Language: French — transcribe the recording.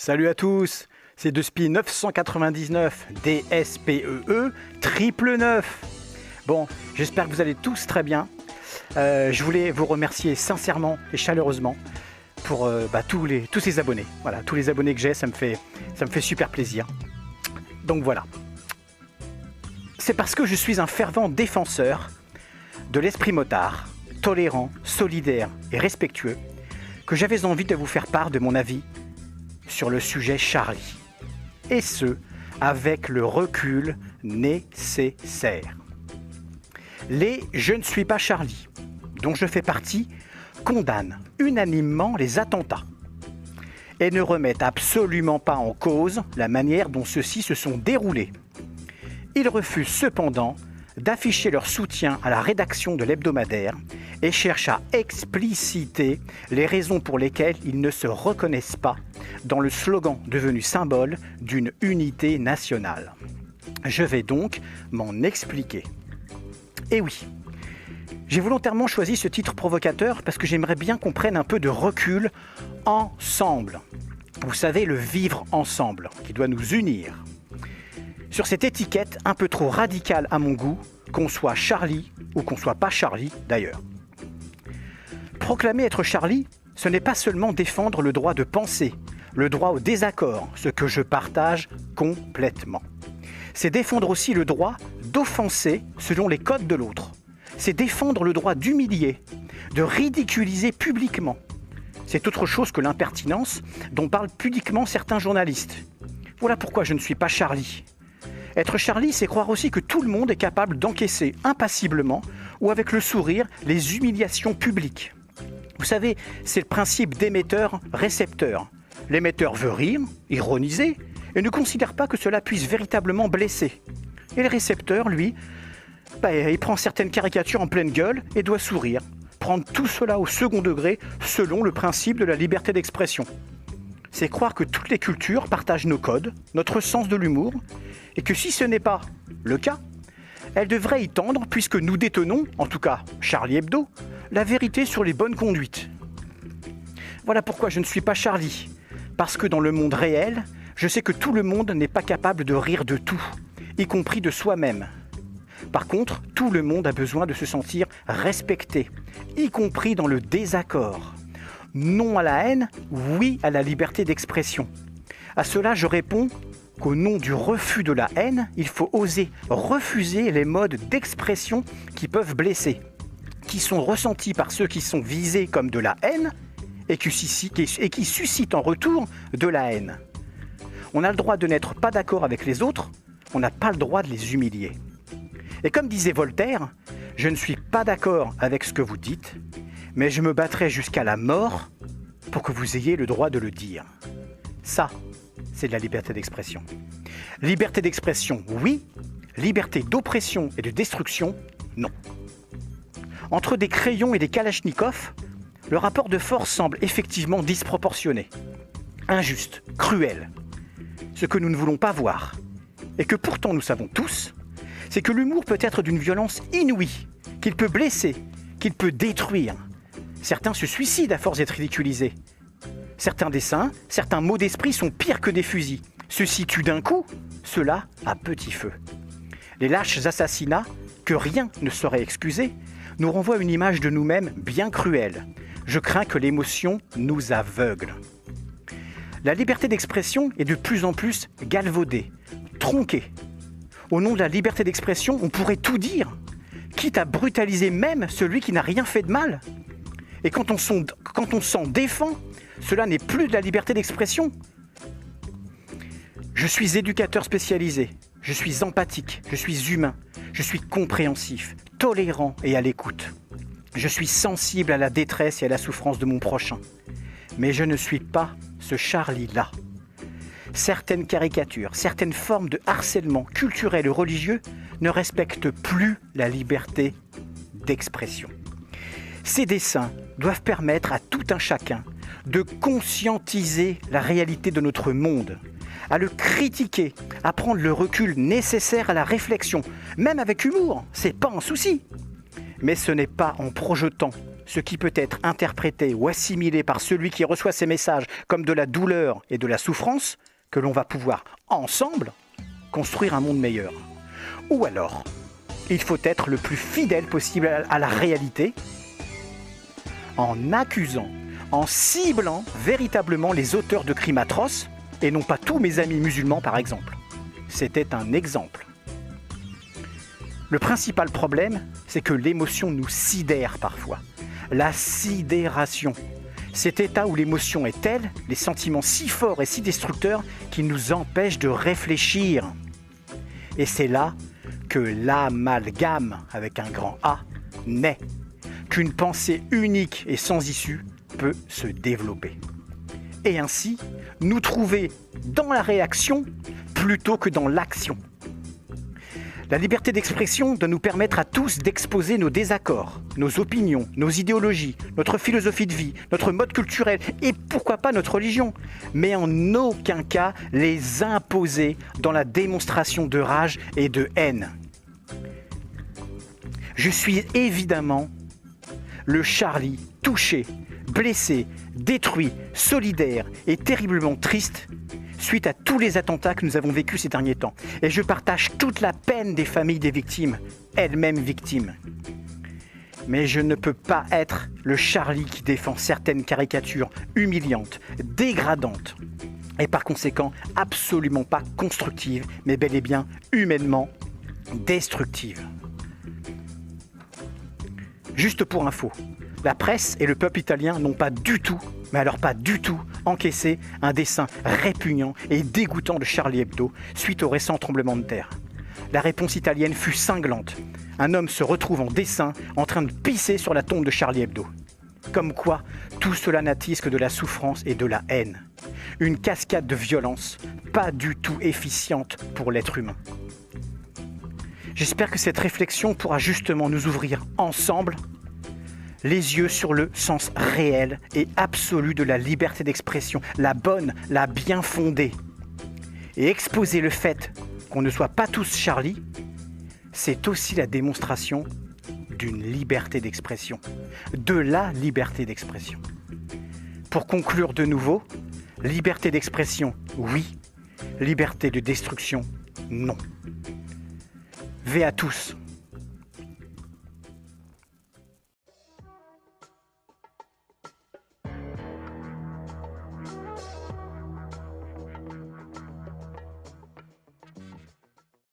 Salut à tous, c'est Despi 999 DSPEE triple 9. Bon, j'espère que vous allez tous très bien. Je voulais vous remercier sincèrement et chaleureusement pour tous ces abonnés. Voilà, tous les abonnés que j'ai, ça me fait super plaisir. Donc voilà. C'est parce que je suis un fervent défenseur de l'esprit motard, tolérant, solidaire et respectueux, que j'avais envie de vous faire part de mon avis sur le sujet Charlie. Et ce, avec le recul nécessaire. Les « Je ne suis pas Charlie », dont je fais partie, condamnent unanimement les attentats et ne remettent absolument pas en cause la manière dont ceux-ci se sont déroulés. Ils refusent cependant d'afficher leur soutien à la rédaction de l'hebdomadaire et cherchent à expliciter les raisons pour lesquelles ils ne se reconnaissent pas dans le slogan devenu symbole d'une unité nationale. Je vais donc m'en expliquer. Et oui, j'ai volontairement choisi ce titre provocateur parce que j'aimerais bien qu'on prenne un peu de recul ensemble. Vous savez, le vivre ensemble qui doit nous unir. Sur cette étiquette un peu trop radicale à mon goût, qu'on soit Charlie ou qu'on soit pas Charlie d'ailleurs. Proclamer être Charlie, ce n'est pas seulement défendre le droit de penser, le droit au désaccord, ce que je partage complètement. C'est défendre aussi le droit d'offenser selon les codes de l'autre. C'est défendre le droit d'humilier, de ridiculiser publiquement. C'est autre chose que l'impertinence dont parlent pudiquement certains journalistes. Voilà pourquoi je ne suis pas Charlie. Être Charlie, c'est croire aussi que tout le monde est capable d'encaisser impassiblement ou avec le sourire les humiliations publiques. Vous savez, c'est le principe d'émetteur-récepteur. L'émetteur veut rire, ironiser, et ne considère pas que cela puisse véritablement blesser. Et le récepteur, lui, il prend certaines caricatures en pleine gueule et doit sourire, prendre tout cela au second degré selon le principe de la liberté d'expression. C'est croire que toutes les cultures partagent nos codes, notre sens de l'humour, et que si ce n'est pas le cas, elles devraient y tendre puisque nous détenons, en tout cas Charlie Hebdo, la vérité sur les bonnes conduites. Voilà pourquoi je ne suis pas Charlie, parce que dans le monde réel, je sais que tout le monde n'est pas capable de rire de tout, y compris de soi-même. Par contre, tout le monde a besoin de se sentir respecté, y compris dans le désaccord. Non à la haine, oui à la liberté d'expression. À cela, je réponds qu'au nom du refus de la haine, il faut oser refuser les modes d'expression qui peuvent blesser, qui sont ressentis par ceux qui sont visés comme de la haine et qui suscitent en retour de la haine. On a le droit de n'être pas d'accord avec les autres, on n'a pas le droit de les humilier. Et comme disait Voltaire, je ne suis pas d'accord avec ce que vous dites, mais je me battrai jusqu'à la mort pour que vous ayez le droit de le dire. Ça, c'est de la liberté d'expression. Liberté d'expression, oui. Liberté d'oppression et de destruction, non. Entre des crayons et des kalachnikovs, le rapport de force semble effectivement disproportionné, injuste, cruel. Ce que nous ne voulons pas voir, et que pourtant nous savons tous, c'est que l'humour peut être d'une violence inouïe, qu'il peut blesser, qu'il peut détruire. Certains se suicident à force d'être ridiculisés. Certains dessins, certains mots d'esprit sont pires que des fusils. Ceux-ci tuent d'un coup, ceux-là à petit feu. Les lâches assassinats, que rien ne saurait excuser, nous renvoient une image de nous-mêmes bien cruelle. Je crains que l'émotion nous aveugle. La liberté d'expression est de plus en plus galvaudée, tronquée. Au nom de la liberté d'expression, on pourrait tout dire, quitte à brutaliser même celui qui n'a rien fait de mal. Et quand on s'en défend, cela n'est plus de la liberté d'expression. Je suis éducateur spécialisé, je suis empathique, je suis humain, je suis compréhensif, tolérant et à l'écoute. Je suis sensible à la détresse et à la souffrance de mon prochain. Mais je ne suis pas ce Charlie-là. Certaines caricatures, certaines formes de harcèlement culturel et religieux ne respectent plus la liberté d'expression. Ces dessins doivent permettre à tout un chacun de conscientiser la réalité de notre monde, à le critiquer, à prendre le recul nécessaire à la réflexion, même avec humour, c'est pas un souci. Mais ce n'est pas en projetant ce qui peut être interprété ou assimilé par celui qui reçoit ces messages comme de la douleur et de la souffrance, que l'on va pouvoir, ensemble, construire un monde meilleur. Ou alors, il faut être le plus fidèle possible à la réalité, en accusant, en ciblant véritablement les auteurs de crimes atroces, et non pas tous mes amis musulmans par exemple. C'était un exemple. Le principal problème, c'est que l'émotion nous sidère parfois. La sidération, cet état où l'émotion est telle, les sentiments si forts et si destructeurs qu'ils nous empêchent de réfléchir. Et c'est là que l'amalgame, avec un grand A, naît. Qu'une pensée unique et sans issue peut se développer. Et ainsi, nous trouver dans la réaction plutôt que dans l'action. La liberté d'expression doit nous permettre à tous d'exposer nos désaccords, nos opinions, nos idéologies, notre philosophie de vie, notre mode culturel et pourquoi pas notre religion, mais en aucun cas les imposer dans la démonstration de rage et de haine. Je suis évidemment le Charlie touché, blessé, détruit, solidaire et terriblement triste suite à tous les attentats que nous avons vécus ces derniers temps. Et je partage toute la peine des familles des victimes, elles-mêmes victimes. Mais je ne peux pas être le Charlie qui défend certaines caricatures humiliantes, dégradantes, et par conséquent absolument pas constructives, mais bel et bien humainement destructives. Juste pour info, la presse et le peuple italien n'ont pas du tout, mais alors pas du tout, encaissé un dessin répugnant et dégoûtant de Charlie Hebdo suite au récent tremblement de terre. La réponse italienne fut cinglante. Un homme se retrouve en dessin en train de pisser sur la tombe de Charlie Hebdo. Comme quoi, tout cela n'attise que de la souffrance et de la haine. Une cascade de violence pas du tout efficiente pour l'être humain. J'espère que cette réflexion pourra justement nous ouvrir ensemble les yeux sur le sens réel et absolu de la liberté d'expression, la bonne, la bien fondée. Et exposer le fait qu'on ne soit pas tous Charlie, c'est aussi la démonstration d'une liberté d'expression, de la liberté d'expression. Pour conclure de nouveau, liberté d'expression, oui, liberté de destruction, non. V à tous.